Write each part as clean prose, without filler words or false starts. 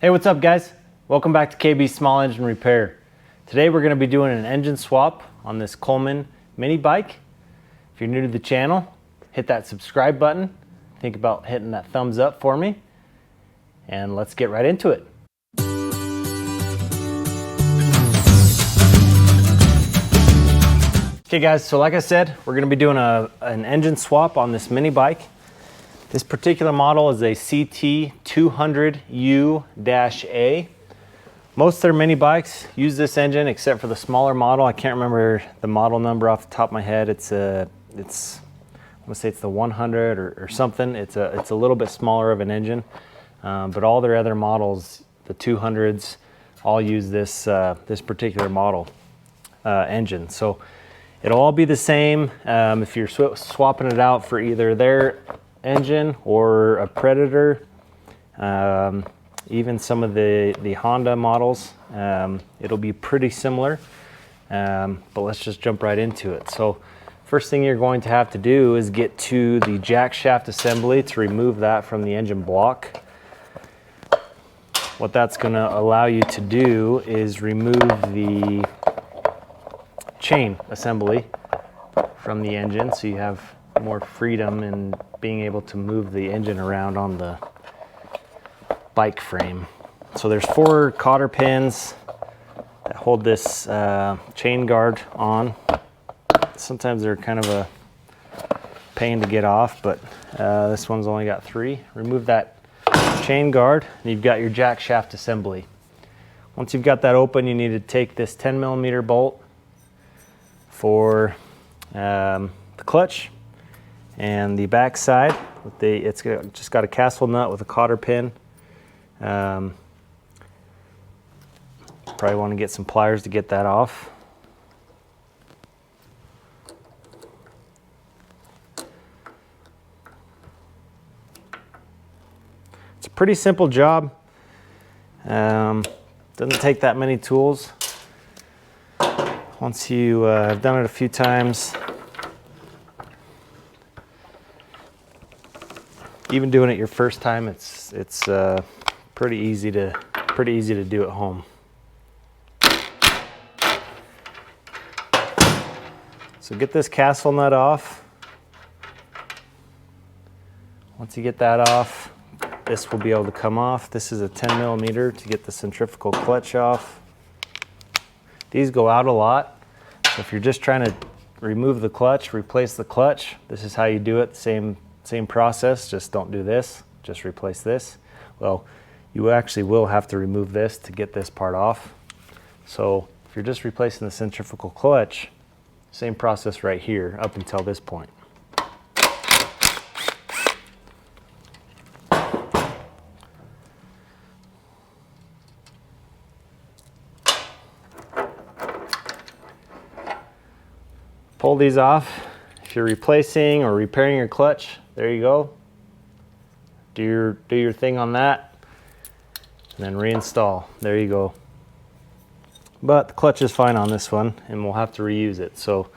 Hey, what's up guys? Welcome back to KB Small Engine Repair. Today we're going to be doing an engine swap on this Coleman mini bike. If you're new to the channel, hit that subscribe button. Think about hitting that thumbs up for me. And let's get right into it. Okay guys, so like I said, we're going to be doing an engine swap on this mini bike. This particular model is a CT200U-A. Most of their mini bikes use this engine except for the smaller model. I can't remember the model number off the top of my head. I want to say it's the 100 or something. It's a little bit smaller of an engine, but all their other models, the 200s, all use this particular model engine. So it'll all be the same if you're swapping it out for either their engine or a Predator, even some of the Honda models. It'll be pretty similar, but let's just jump right into it. So first thing you're going to have to do is get to the jack shaft assembly to remove that from the engine block. What that's going to allow you to do is remove the chain assembly from the engine, so you have more freedom in being able to move the engine around on the bike frame. So there's 4 cotter pins that hold this chain guard on. Sometimes they're kind of a pain to get off, but this one's only got 3. Remove that chain guard and you've got your jack shaft assembly. Once you've got that open, you need to take this 10mm bolt for the clutch and the back side. It's just got a castle nut with a cotter pin. Probably want to get some pliers to get that off. It's a pretty simple job. Doesn't take that many tools. Once you have done it a few times, even doing it your first time, it's pretty easy to do at home. So get this castle nut off. Once you get that off, this will be able to come off. This is a 10mm to get the centrifugal clutch off. These go out a lot, so if you're just trying to remove the clutch, replace the clutch, this is how you do it. Same process, just don't do this, just replace this. Well, you actually will have to remove this to get this part off. So if you're just replacing the centrifugal clutch, same process right here up until this point. Pull these off. If you're replacing or repairing your clutch, there you go. Do your thing on that, and then reinstall. There you go. But the clutch is fine on this one, and we'll have to reuse it. So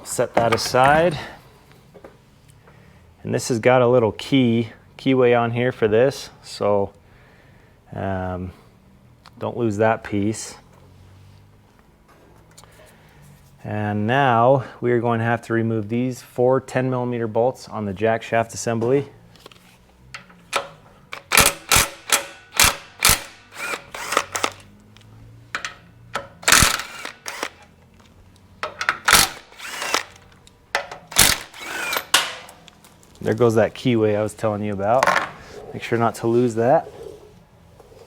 set that aside. And this has got a little keyway on here for this, so don't lose that piece. And now we are going to have to remove these 4 10mm bolts on the jack shaft assembly. There goes that keyway I was telling you about. Make sure not to lose that.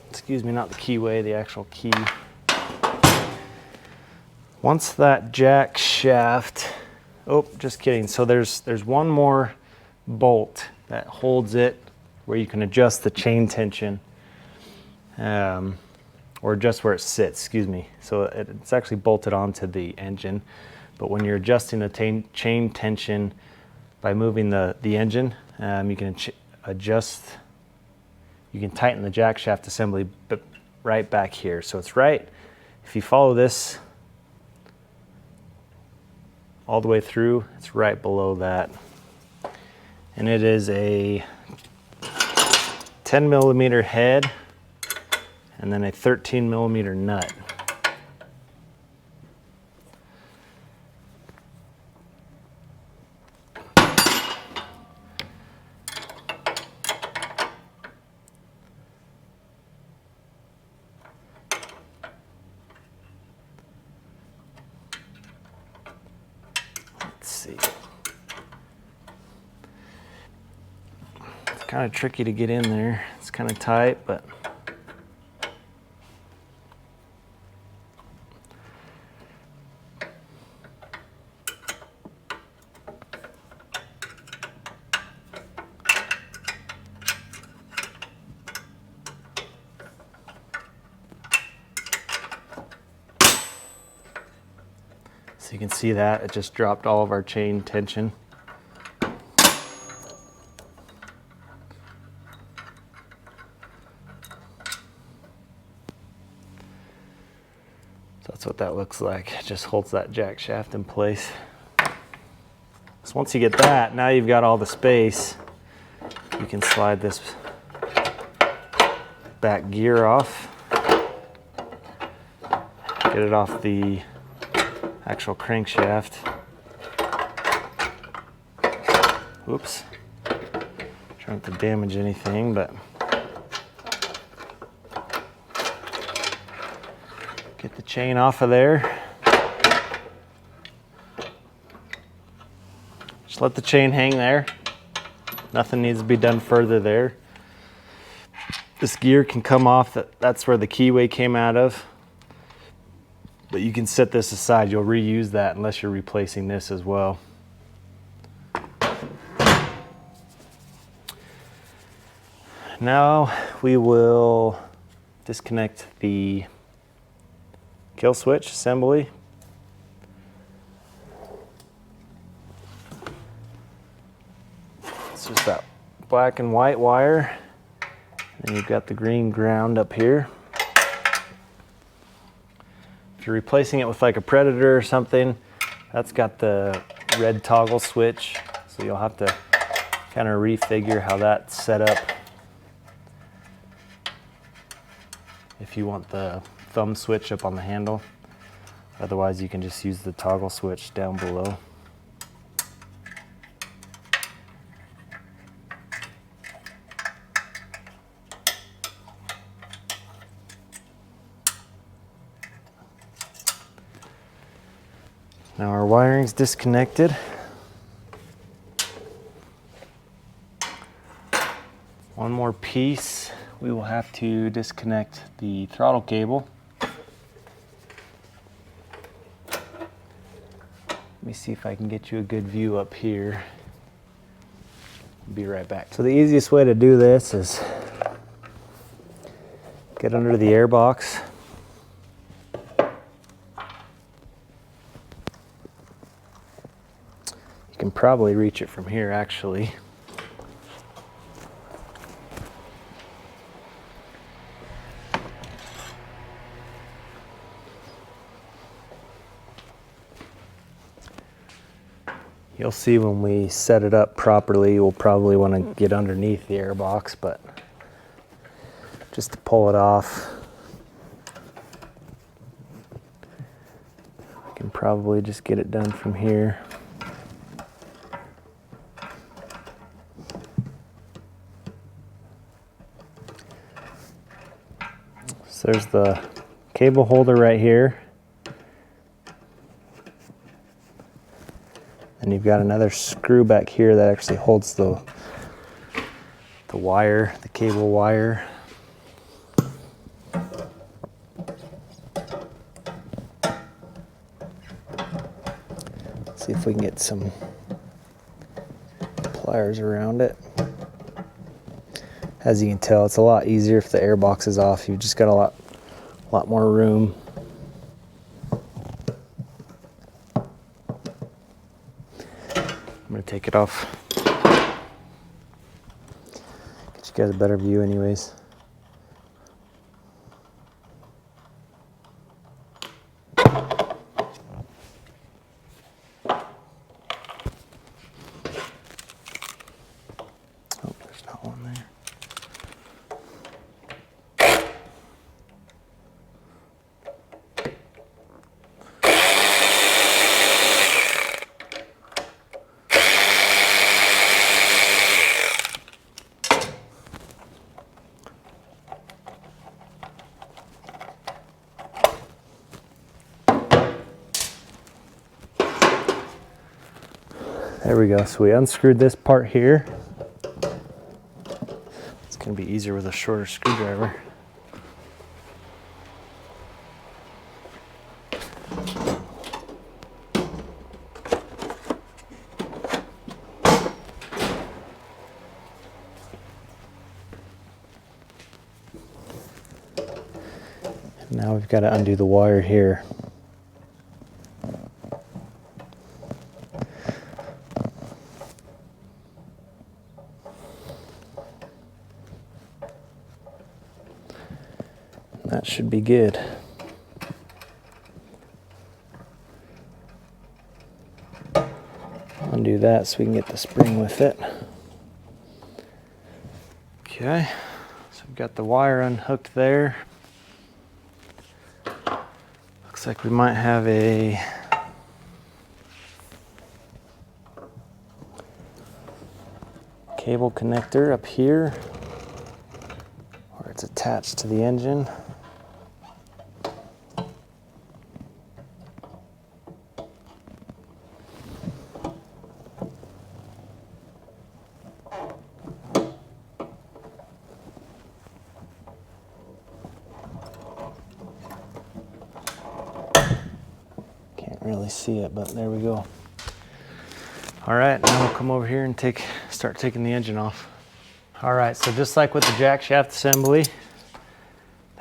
Excuse me, not the keyway, the actual key. Once that jack shaft, oh, just kidding. So there's one more bolt that holds it where you can adjust the chain tension, or just where it sits, excuse me. So it's actually bolted onto the engine, but when you're adjusting the chain tension by moving the engine, you can tighten the jack shaft assembly right back here. So it's right, if you follow this all the way through, it's right below that. And it is a 10mm head and then a 13mm nut. Let's see. It's kind of tricky to get in there. It's kind of tight, but so you can see that it just dropped all of our chain tension. So that's what that looks like. It just holds that jack shaft in place. So once you get that, now you've got all the space. You can slide this back gear off. Get it off the actual crankshaft. Whoops. Trying not to damage anything, but get the chain off of there. Just let the chain hang there. Nothing needs to be done further there. This gear can come off. That's where the keyway came out of. But you can set this aside. You'll reuse that unless you're replacing this as well. Now we will disconnect the kill switch assembly. It's just that black and white wire. And you've got the green ground up here. If you're replacing it with like a Predator or something, that's got the red toggle switch. So you'll have to kind of refigure how that's set up if you want the thumb switch up on the handle. Otherwise, you can just use the toggle switch down below. Now our wiring's disconnected. One more piece. We will have to disconnect the throttle cable. Let me see if I can get you a good view up here. Be right back. So the easiest way to do this is get under the air box. You can probably reach it from here actually. You'll see when we set it up properly, we'll probably want to get underneath the air box, but just to pull it off, I can probably just get it done from here. So there's the cable holder right here. And you've got another screw back here that actually holds the wire, the cable wire. See if we can get some pliers around it. As you can tell, it's a lot easier if the air box is off. You've just got a lot more room. I'm gonna take it off. Get you guys a better view anyways. Oh, there's not one there. There we go. So we unscrewed this part here. It's going to be easier with a shorter screwdriver. Now we've got to undo the wire here. That should be good. Undo that so we can get the spring with it. Okay, so we've got the wire unhooked there. Looks like we might have a cable connector up here where it's attached to the engine. Really see it, but there we go. All right, now we'll come over here and start taking the engine off. All right, so just like with the jack shaft assembly,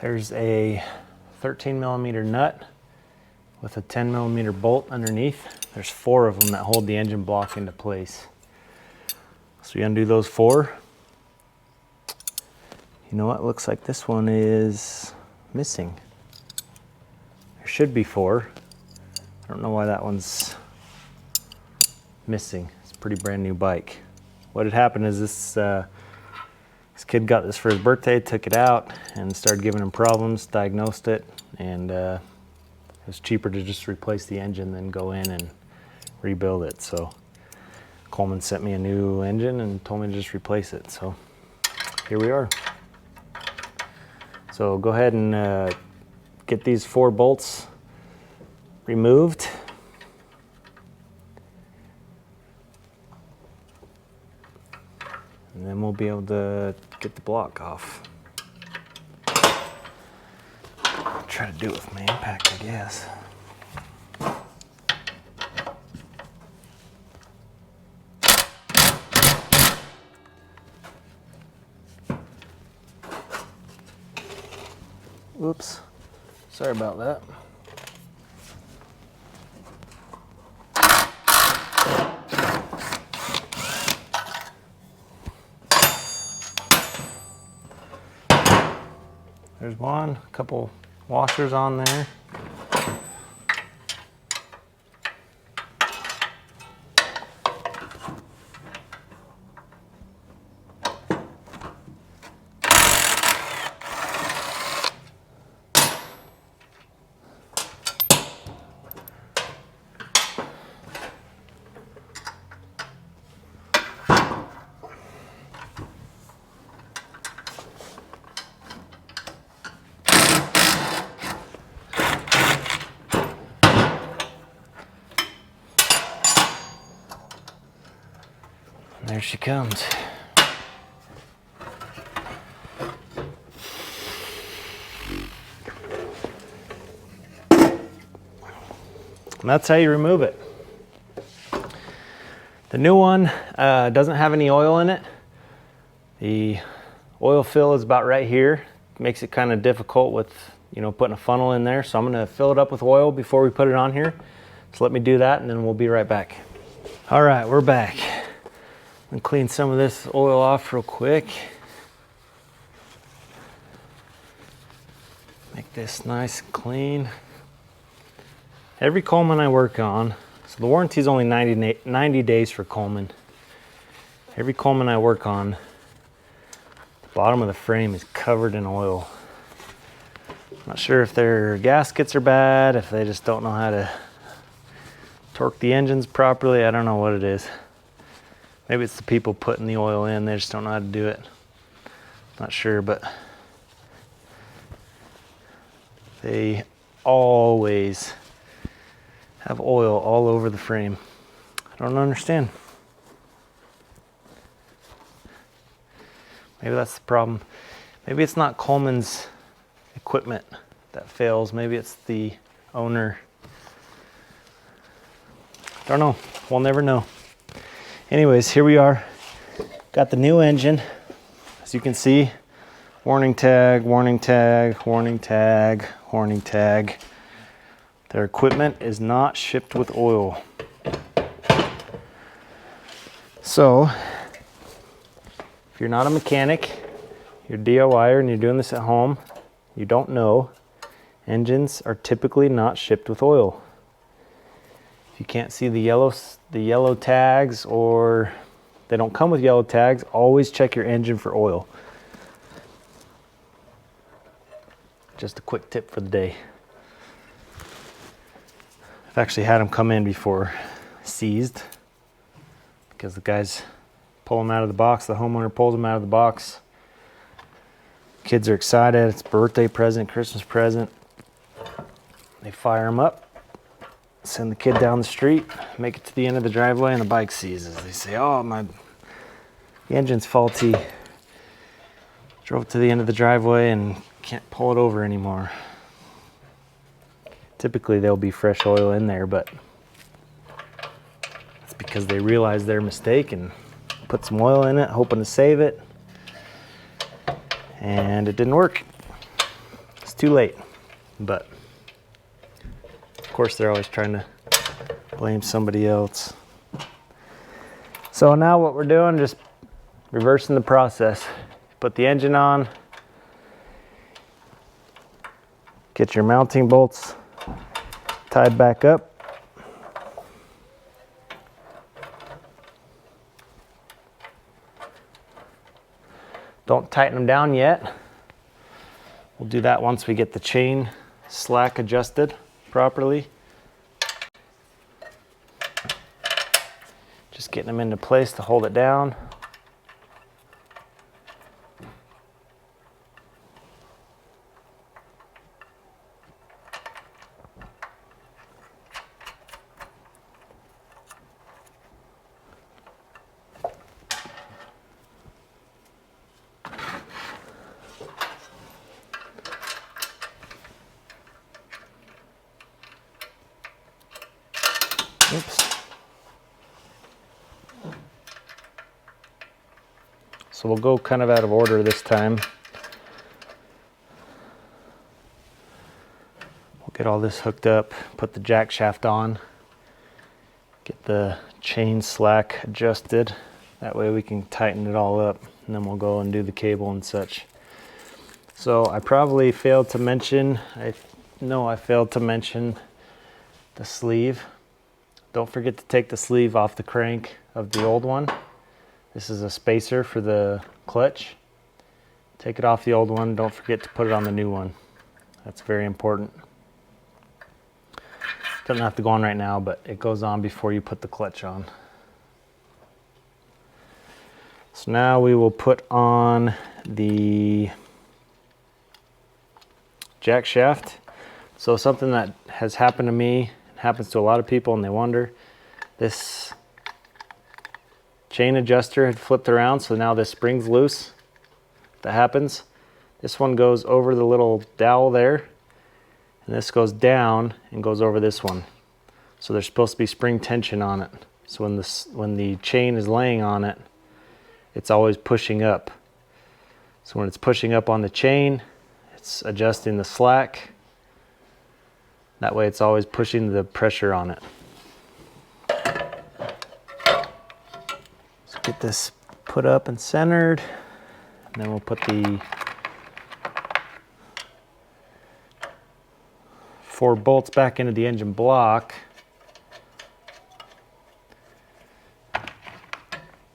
there's a 13mm nut with a 10mm bolt underneath. There's 4 of them that hold the engine block into place. So we undo those 4. You know what, looks like this one is missing. There should be 4. I don't know why that one's missing. It's a pretty brand new bike. What had happened is this kid got this for his birthday, took it out and started giving him problems, diagnosed it, and it was cheaper to just replace the engine than go in and rebuild it. So Coleman sent me a new engine and told me to just replace it. So here we are. So go ahead and get these 4 bolts removed. And then we'll be able to get the block off. Try to do it with my impact, I guess. Whoops, sorry about that. There's one, a couple washers on there. There she comes. And that's how you remove it. The new one doesn't have any oil in it. The oil fill is about right here. Makes it kind of difficult with, putting a funnel in there. So I'm gonna fill it up with oil before we put it on here. So let me do that and then we'll be right back. All right, we're back. And clean some of this oil off real quick. Make this nice and clean. Every Coleman I work on, so the warranty is only 90 days for Coleman. Every Coleman I work on, the bottom of the frame is covered in oil. I'm not sure if their gaskets are bad, if they just don't know how to torque the engines properly. I don't know what it is. Maybe it's the people putting the oil in, they just don't know how to do it. Not sure, but they always have oil all over the frame. I don't understand. Maybe that's the problem. Maybe it's not Coleman's equipment that fails. Maybe it's the owner. Don't know. We'll never know. Anyways, here we are. Got the new engine. As you can see, warning tag, warning tag, warning tag, warning tag. Their equipment is not shipped with oil. So, if you're not a mechanic, you're a DIYer and you're doing this at home, you don't know, engines are typically not shipped with oil. If you can't see the yellow tags, or they don't come with yellow tags, always check your engine for oil. Just a quick tip for the day. I've actually had them come in before seized, because the guys pull them out of the box, the homeowner pulls them out of the box. Kids are excited, it's a birthday present, Christmas present. They fire them up, send the kid down the street, make it to the end of the driveway, and the bike seizes. They say, oh, the engine's faulty. Drove to the end of the driveway and can't pull it over anymore. Typically there'll be fresh oil in there, but it's because they realized their mistake and put some oil in it, hoping to save it. And it didn't work. It's too late. But of course they're always trying to blame somebody else. So now what we're doing, just reversing the process. Put the engine on, get your mounting bolts tied back up. Don't tighten them down yet. We'll do that once we get the chain slack adjusted properly. Just getting them into place to hold it down. Oops. So we'll go kind of out of order this time. We'll get all this hooked up, put the jack shaft on, get the chain slack adjusted. That way we can tighten it all up, and then we'll go and do the cable and such. So I probably failed to mention, I failed to mention the sleeve. Don't forget to take the sleeve off the crank of the old one. This is a spacer for the clutch. Take it off the old one. Don't forget to put it on the new one. That's very important. Doesn't have to go on right now, but it goes on before you put the clutch on. So now we will put on the jack shaft. So something that has happened to me, happens to a lot of people, and they wonder, this chain adjuster had flipped around, so now this spring's loose. That happens. This one goes over the little dowel there, and this goes down and goes over this one. So there's supposed to be spring tension on it. So when the chain is laying on it, it's always pushing up. So when it's pushing up on the chain, it's adjusting the slack. That way it's always pushing the pressure on it. So get this put up and centered, and then we'll put the 4 bolts back into the engine block.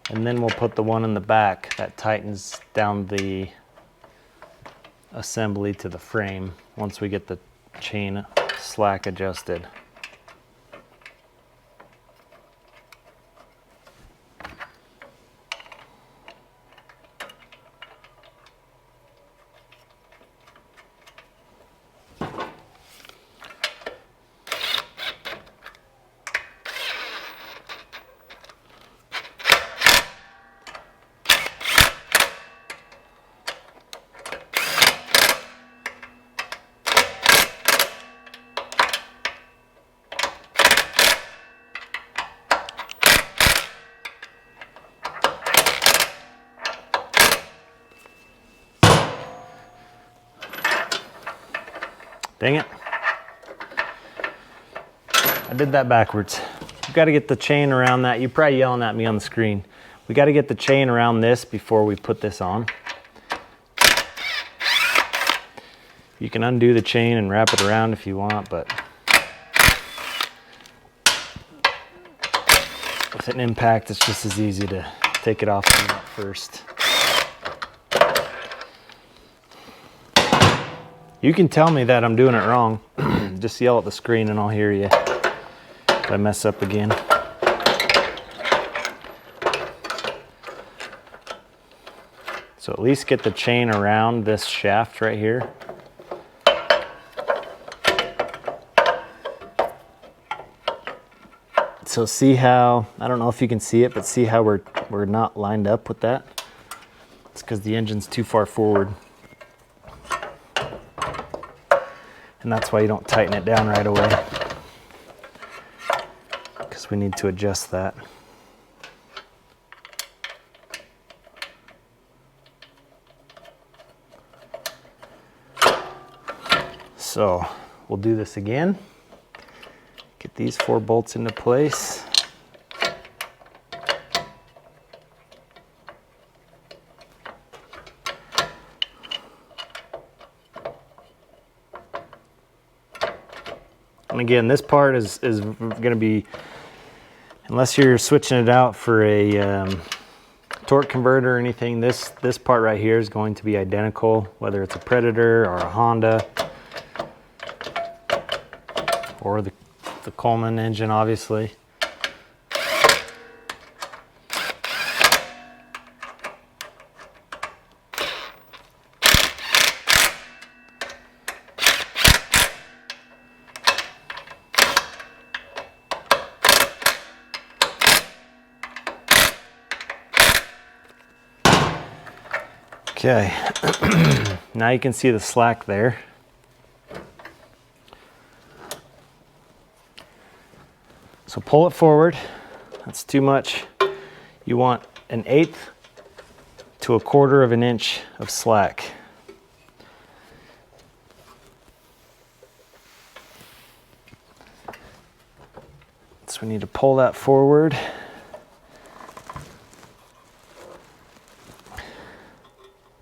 And then we'll put the one in the back that tightens down the assembly to the frame once we get the chain slack adjusted. Dang it. I did that backwards. We've got to get the chain around that. You're probably yelling at me on the screen. We got to get the chain around this before we put this on. You can undo the chain and wrap it around if you want, but with an impact, it's just as easy to take it off the nut first. You can tell me that I'm doing it wrong. Just yell at the screen and I'll hear you if I mess up again. So at least get the chain around this shaft right here. So see how, I don't know if you can see it, but see how we're not lined up with that? It's because the engine's too far forward. And that's why you don't tighten it down right away, because we need to adjust that. So we'll do this again. Get these 4 bolts into place. And again, this part is going to be, unless you're switching it out for a torque converter or anything, this part right here is going to be identical, whether it's a Predator or a Honda or the Coleman engine, obviously. Okay, now you can see the slack there. So pull it forward. That's too much. You want 1/8 to 1/4 of an inch of slack. So we need to pull that forward.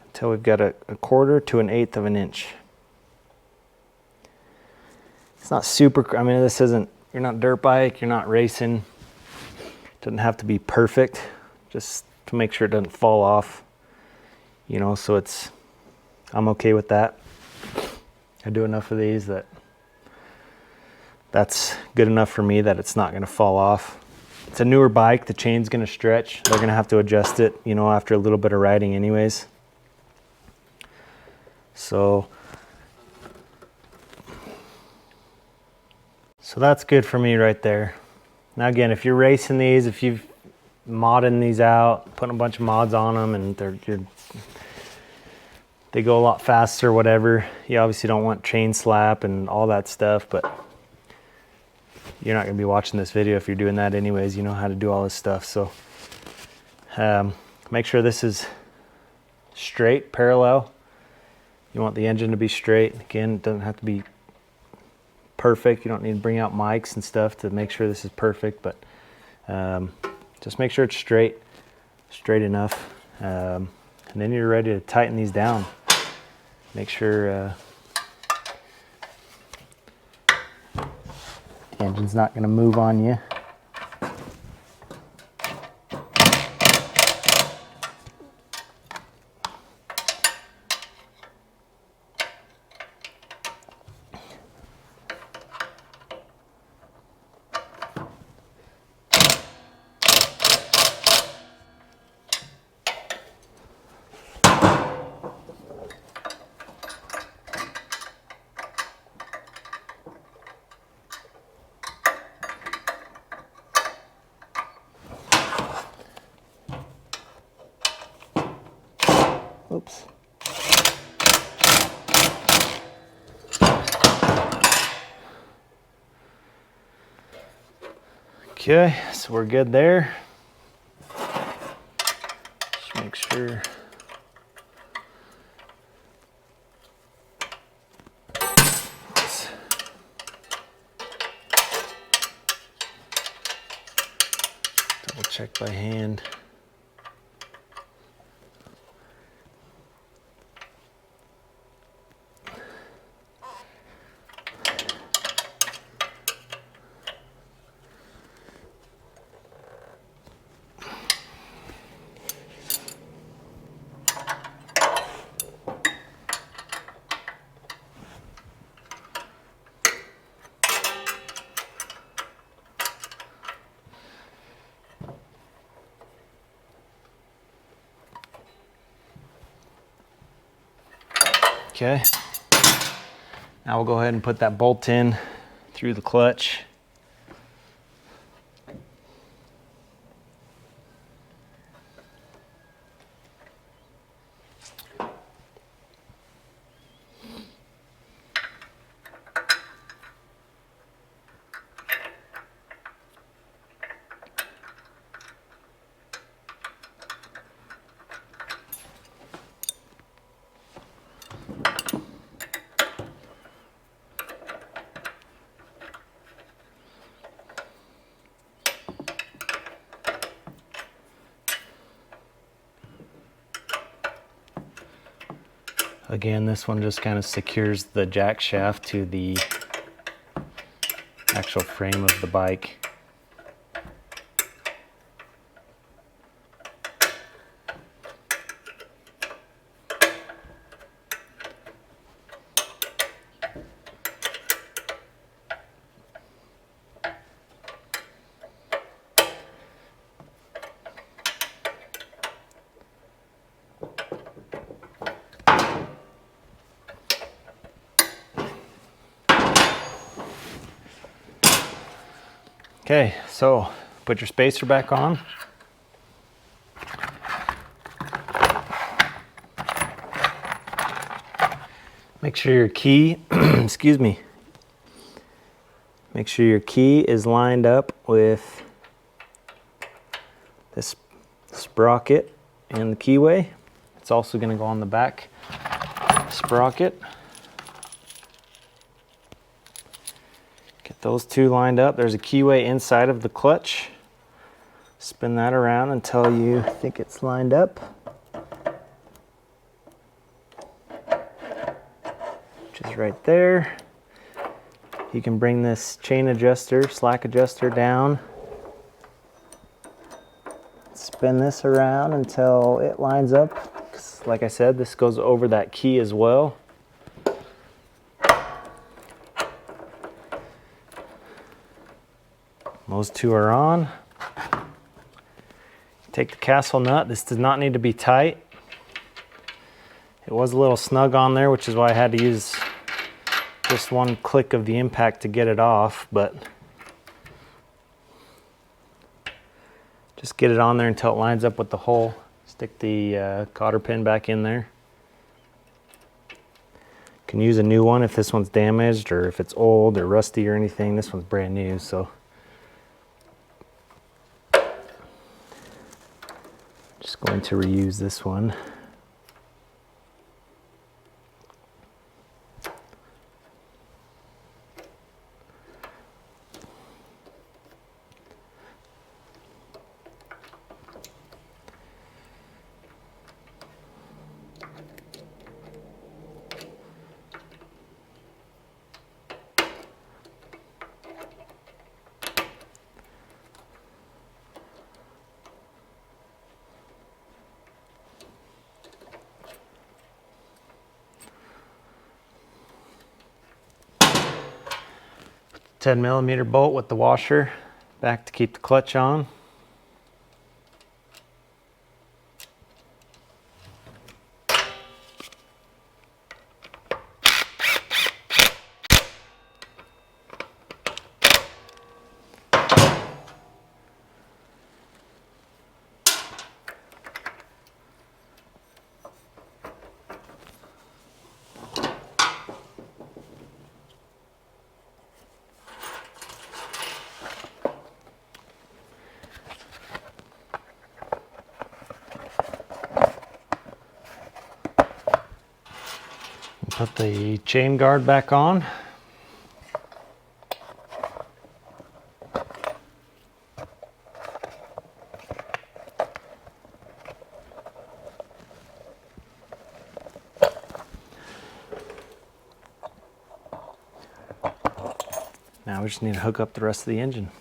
Until we've got 1/4 to 1/8 of an inch. It's not super, I mean, this isn't, you're not dirt bike, you're not racing. It doesn't have to be perfect, just to make sure it doesn't fall off. You know, so it's, I'm okay with that. I do enough of these that that's good enough for me that it's not gonna fall off. It's a newer bike, the chain's gonna stretch. They're gonna have to adjust it, you know, after a little bit of riding anyways. So that's good for me right there. Now again, if you're racing these, if you've modding these out, putting a bunch of mods on them and they go a lot faster, whatever, you obviously don't want chain slap and all that stuff, but you're not gonna be watching this video if you're doing that anyways. You know how to do all this stuff. So make sure this is straight, parallel. You want the engine to be straight. Again, it doesn't have to be perfect. You don't need to bring out mics and stuff to make sure this is perfect, but just make sure it's straight enough. And then you're ready to tighten these down. Make sure the engine's not gonna move on you. Oops. Okay, so we're good there. Just make sure. Double check by hand. Okay, now we'll go ahead and put that bolt in through the clutch. Again, this one just kind of secures the jack shaft to the actual frame of the bike. Okay, so put your spacer back on. Make sure your key, excuse me, make sure your key is lined up with this sprocket and the keyway. It's also going to go on the back sprocket. Get those two lined up. There's a keyway inside of the clutch. Spin that around until you think it's lined up. Which is right there. You can bring this chain adjuster, slack adjuster down. Spin this around until it lines up. 'Cause like I said, this goes over that key as well. Those two are on. Take the castle nut. This does not need to be tight. It was a little snug on there, which is why I had to use just one click of the impact to get it off, but just get it on there until it lines up with the hole. Stick the cotter pin back in there. You can use a new one if this one's damaged or if it's old or rusty or anything. This one's brand new, so just going to reuse this one. A 10mm bolt with the washer back to keep the clutch on. Put the chain guard back on. Now we just need to hook up the rest of the engine.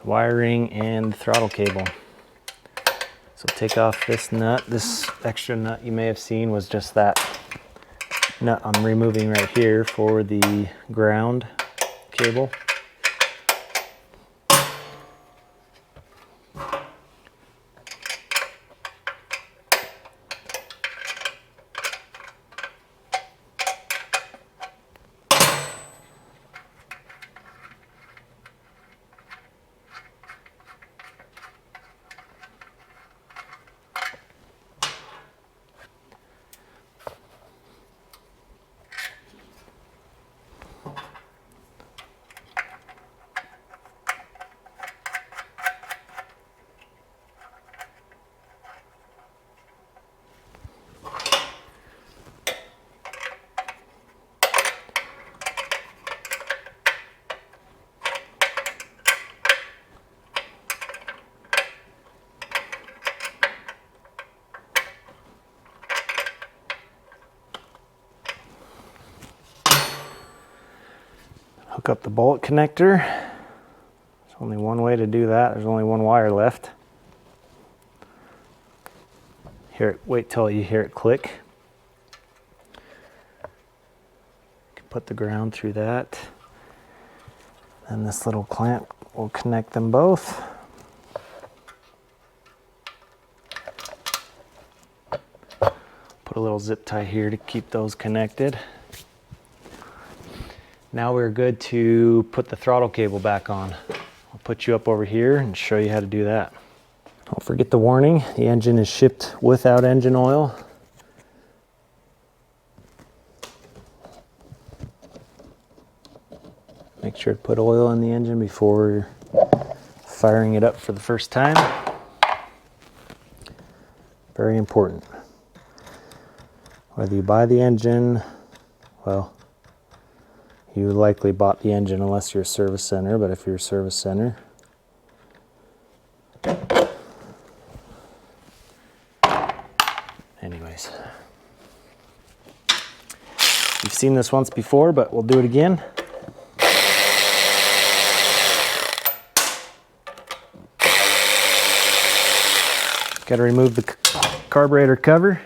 Wiring and throttle cable. So take off this nut. This extra nut you may have seen was just that nut I'm removing right here for the ground cable. Hook up the bolt connector. There's only one way to do that. There's only one wire left. Wait till you hear it click. You can put the ground through that. And this little clamp will connect them both. Put a little zip tie here to keep those connected. Now we're good to put the throttle cable back on. I'll put you up over here and show you how to do that. Don't forget the warning, the engine is shipped without engine oil. Make sure to put oil in the engine before firing it up for the first time. Very important. Whether you buy the engine, well, you likely bought the engine unless you're a service center, but if you're a service center, anyways. You've seen this once before, but we'll do it again. Got to remove the carburetor cover.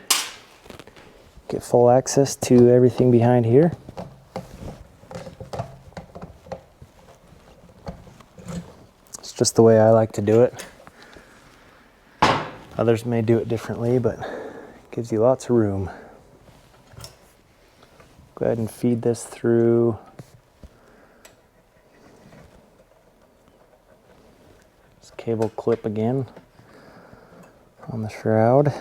Get full access to everything behind here. Just the way I like to do it. Others may do it differently, but it gives you lots of room. Go ahead and feed this through. This cable clip again on the shroud.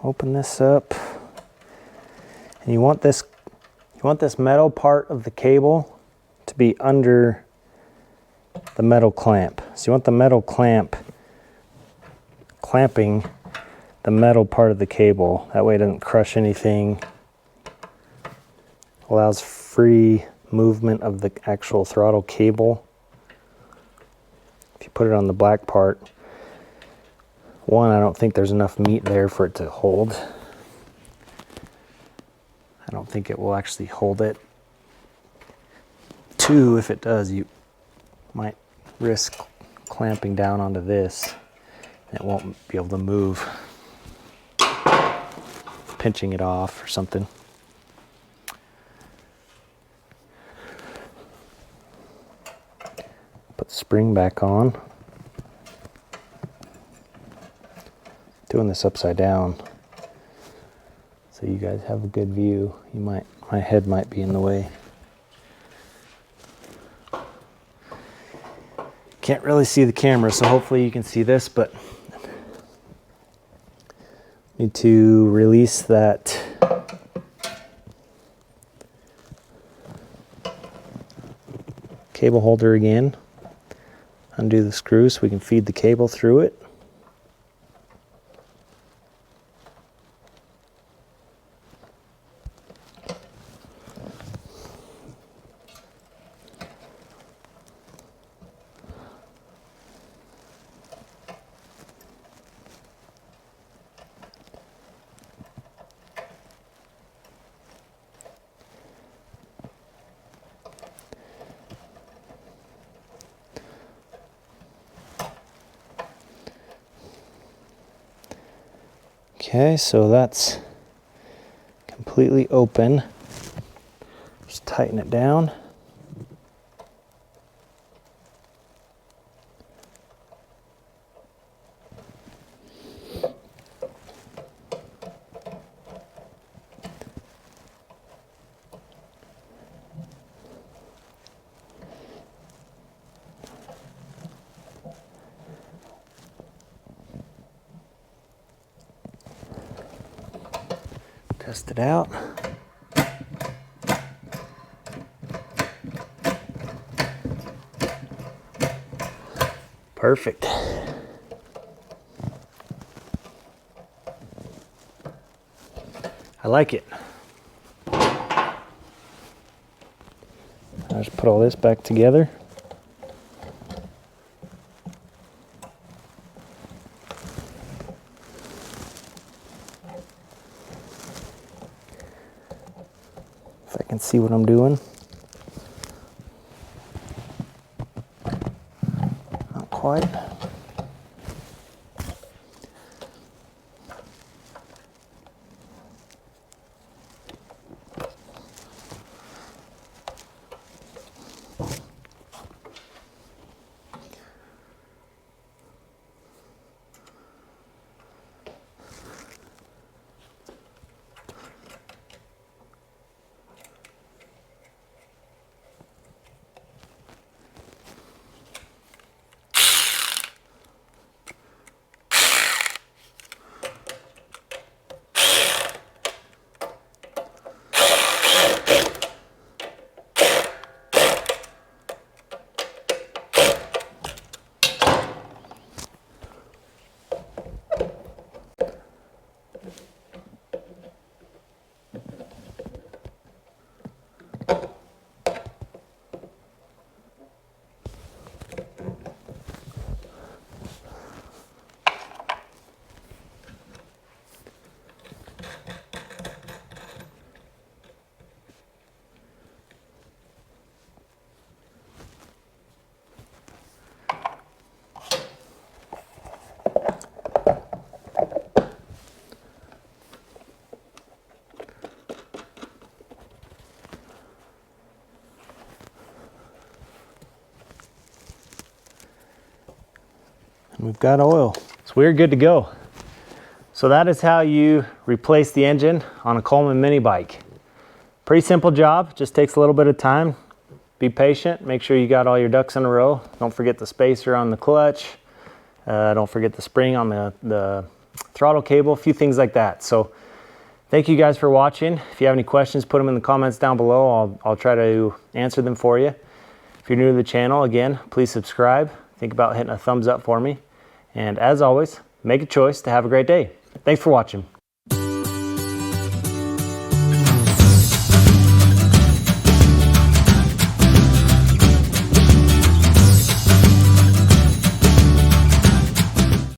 Open this up, and you want this metal part of the cable to be under the metal clamp. So you want the metal clamp clamping the metal part of the cable. That way it doesn't crush anything. Allows free movement of the actual throttle cable. If you put it on the black part, one, I don't think there's enough meat there for it to hold. I don't think it will actually hold it. Two, if it does, you might risk clamping down onto this. It won't be able to move. Pinching it off or something. Put the spring back on. Doing this upside down so you guys have a good view. My head might be in the way. Can't really see the camera, so hopefully you can see this, but need to release that cable holder again. Undo the screw so we can feed the cable through it. Okay, so that's completely open. Just tighten it down. Test it out. Perfect. I like it. I'll just put all this back together. If I can see what I'm doing. Not quite. We've got oil. So we're good to go. So that is how you replace the engine on a Coleman mini bike. Pretty simple job, just takes a little bit of time. Be patient, make sure you got all your ducks in a row. Don't forget the spacer on the clutch. Don't forget the spring on the throttle cable, a few things like that. So thank you guys for watching. If you have any questions, put them in the comments down below. I'll try to answer them for you. If you're new to the channel, again, please subscribe. Think about hitting a thumbs up for me. And as always, make a choice to have a great day. Thanks for watching.